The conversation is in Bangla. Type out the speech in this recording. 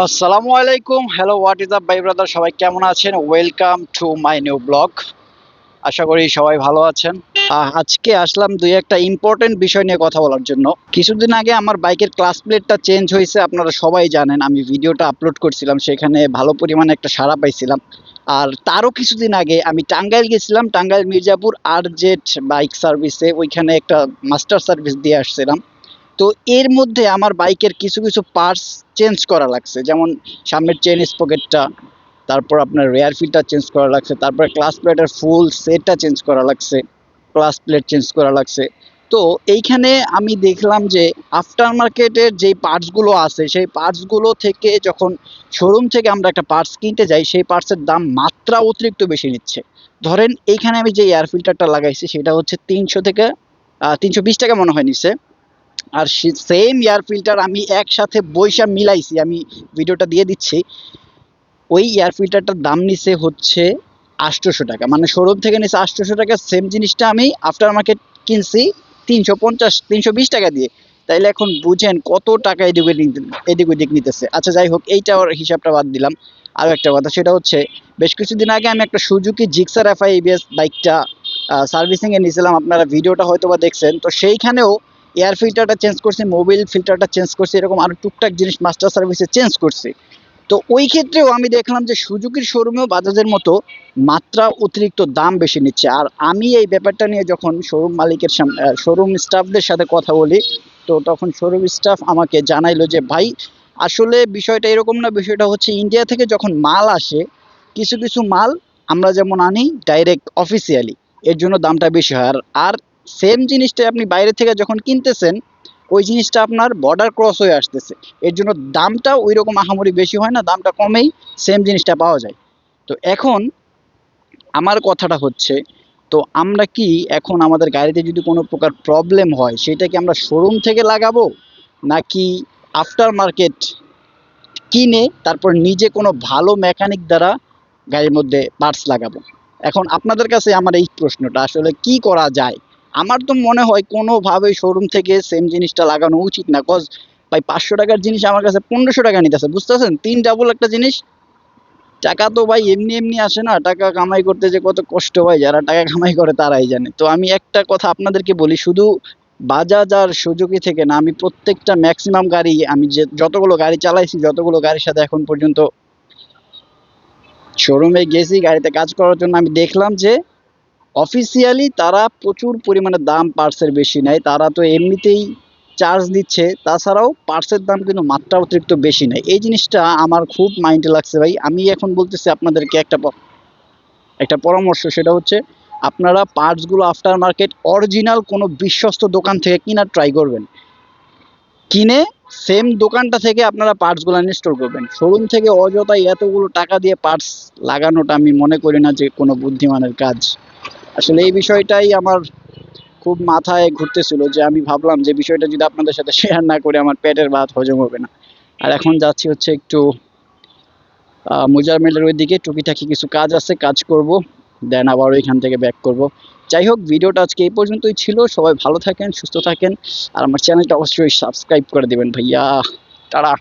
আসসালামু আলাইকুম, হ্যালো, হোয়াট ইজ আপ ভাই ব্রাদার, সবাই কেমন আছেন? Welcome to my new blog. আশা করি সবাই ভালো আছেন। আজকে আসলাম দুই একটা ইম্পর্টেন্ট বিষয় নিয়ে কথা বলার জন্য। কিছুদিন আগে আমার বাইকের ক্লাস প্লেটটা চেঞ্জ হয়েছে, আপনারা সবাই জানেন। আমি ভিডিওটা আপলোড করছিলাম, সেখানে ভালো পরিমাণে একটা সাড়া পাইছিলাম। আর তারও কিছুদিন আগে আমি টাঙ্গাইল গেছিলাম, টাঙ্গাইল মির্জাপুর আরজেড বাইক সার্ভিসে, ওইখানে একটা মাস্টার সার্ভিস দিয়ে আসছিলাম। তো এর মধ্যে আমার বাইকের কিছু কিছু পার্টস চেঞ্জ করা লাগছে, যেমন সামনের চেন স্পকেটটা, তারপর আপনার রেয়ার ফিল্টার চেঞ্জ করা লাগছে, তারপর ক্লাস প্লেটের ফুল সেটটা চেঞ্জ করা লাগছে, ক্লাস প্লেট চেঞ্জ করা লাগছে। তো এইখানে আমি দেখলাম যে আফটার মার্কেটের যেই পার্টসগুলো আছে, সেই পার্টসগুলো থেকে যখন শোরুম থেকে আমরা একটা পার্টস কিনতে যাই, সেই পার্টসের দাম মাত্রা অতিরিক্ত বেশি নিচ্ছে। ধরেন এইখানে আমি যে এয়ার ফিল্টারটা লাগাইছি সেটা হচ্ছে 300 থেকে 320 টাকা মনে হয় নিচ্ছে। আর সেম এয়ার ফিল্টার আমি একসাথে বইসা মিলাইছি, আমি ভিডিওটা দিয়ে দিচ্ছি। ওই এয়ার ফিল্টারটার দাম নিছে হচ্ছে 800 টাকা, মানে শোরুম থেকে নিছে 800 টাকা। সেম জিনিসটা আমি আফটার মার্কেট কিনছি 350 320 টাকা দিয়ে। তাইলে এখন বুঝেন কত টাকা এদিক ওদিক এদিক ওদিক নিতেছে। আচ্ছা, যাই হোক, এইটা ওর হিসাবটা বাদ দিলাম। আরও একটা কথা, সেটা হচ্ছে বেশ কিছুদিন আগে আমি একটা সুজুকি জিক্সার এফআই এবিএস বাইকটা সার্ভিসিংয়ে নিয়েছিলাম, আপনারা ভিডিওটা হয়তো বা দেখছেন। তো সেইখানেও এয়ার ফিল্টারটা চেঞ্জ করছি, মোবিল ফিল্টারটা চেঞ্জ করছি, এরকম আরও টুকটাক জিনিস মাস্টার সার্ভিসে চেঞ্জ করছি। তো ওই ক্ষেত্রেও আমি দেখলাম যে সুজুকির শোরুমেও বাজাজের মতো মাত্রা অতিরিক্ত দাম বেশি নিচ্ছে। আর আমি এই ব্যাপারটা নিয়ে যখন শোরুম মালিকের শোরুম স্টাফদের সাথে কথা বলি, তো তখন শোরুম স্টাফ আমাকে জানাইলো যে ভাই, আসলে বিষয়টা এরকম না, বিষয়টা হচ্ছে ইন্ডিয়া থেকে যখন মাল আসে, কিছু কিছু মাল আমরা যেমন আনি ডাইরেক্ট অফিসিয়ালি, এর জন্য দামটা বেশি হয়। আর আর সেম জিনিসটাই আপনি বাইরে থেকে যখন কিনতেছেন, ওই জিনিসটা আপনার বর্ডার ক্রস হয়ে আসতেছে, এর জন্য দামটা ওই রকম আহামরি বেশি হয় না, দামটা কমেই সেম জিনিসটা পাওয়া যায়। তো এখন আমার কথাটা হচ্ছে, তো আমরা কি এখন আমাদের গাড়িতে যদি কোনো প্রকার প্রবলেম হয়, সেটা কি আমরা শোরুম থেকে লাগাবো, নাকি আফটার মার্কেট কিনে তারপর নিজে কোনো ভালো মেকানিক দ্বারা গাড়ির মধ্যে পার্টস লাগাবো? এখন আপনাদের কাছে আমার এই প্রশ্নটা, আসলে কি করা যায়? আমার তো মনে হয় কোনোভাবেই শোরুম থেকে সেম জিনিসটা লাগানো উচিত না। কজ ভাই, 500 টাকার জিনিস আমার কাছে 1500 টাকা নিতেছে, বুঝতেছেন? তিন ডাবল একটা জিনিস। টাকা তো ভাই এমনি এমনি আসে না, টাকা কামাই করতে যে কত কষ্ট হয়, যারা টাকা কামাই করে তারাই জানে। তো আমি একটা কথা আপনাদেরকে বলি, শুধু বাজাজ আর সুজুকি থেকে না, আমি প্রত্যেকটা ম্যাক্সিমাম গাড়ি, আমি যে যতগুলো গাড়ি চালাইছি, যতগুলো গাড়ির সাথে এখন পর্যন্ত শোরুমে গেছি গাড়িতে কাজ করার জন্য, আমি দেখলাম যে অফিসিয়ালি তারা প্রচুর পরিমাণে দাম পার্টসের বেশি নেয়। তারা তো এমনিতেই চার্জ দিচ্ছে, তাছাড়াও পার্টসের দাম কিন্তু মাত্রা অতিরিক্ত বেশি নেয়। এই জিনিসটা আমার খুব মাইন্ডে লাগছে ভাই। আমি এখন বলতেছি আপনাদেরকে একটা পরামর্শ, সেটা হচ্ছে আপনারা পার্টসগুলো আফটার মার্কেট অরিজিনাল কোনো বিশ্বস্ত দোকান থেকে কেনার ট্রাই করবেন। কিনে সেম দোকানটা থেকে আপনারা পার্টসগুলো ইনস্টল করবেন। শোরুম থেকে অযথাই এতগুলো টাকা দিয়ে পার্টস লাগানোটা আমি মনে করি না যে কোনো বুদ্ধিমানের কাজ। আসলে এই বিষয়টাই আমার খুব মাথায় ঘুরতেছিল, যে আমি ভাবলাম যে বিষয়টা যদি আপনাদের সাথে শেয়ার না করে আমার পেটের ভাত হজম হবে না। আর এখন যাচ্ছি হচ্ছে একটু মুজারমেলের ওই দিকে, টুকিটাকি কিছু কাজ আছে, কাজ করব, দেন আবার ওইখান থেকে ব্যাক করব। যাই হোক, ভিডিওটা আজকে এই পর্যন্তই ছিল। সবাই ভালো থাকেন, সুস্থ থাকেন, আর আমার চ্যানেলটা অবশ্যই সাবস্ক্রাইব করে দেবেন ভাইয়া। টাটা।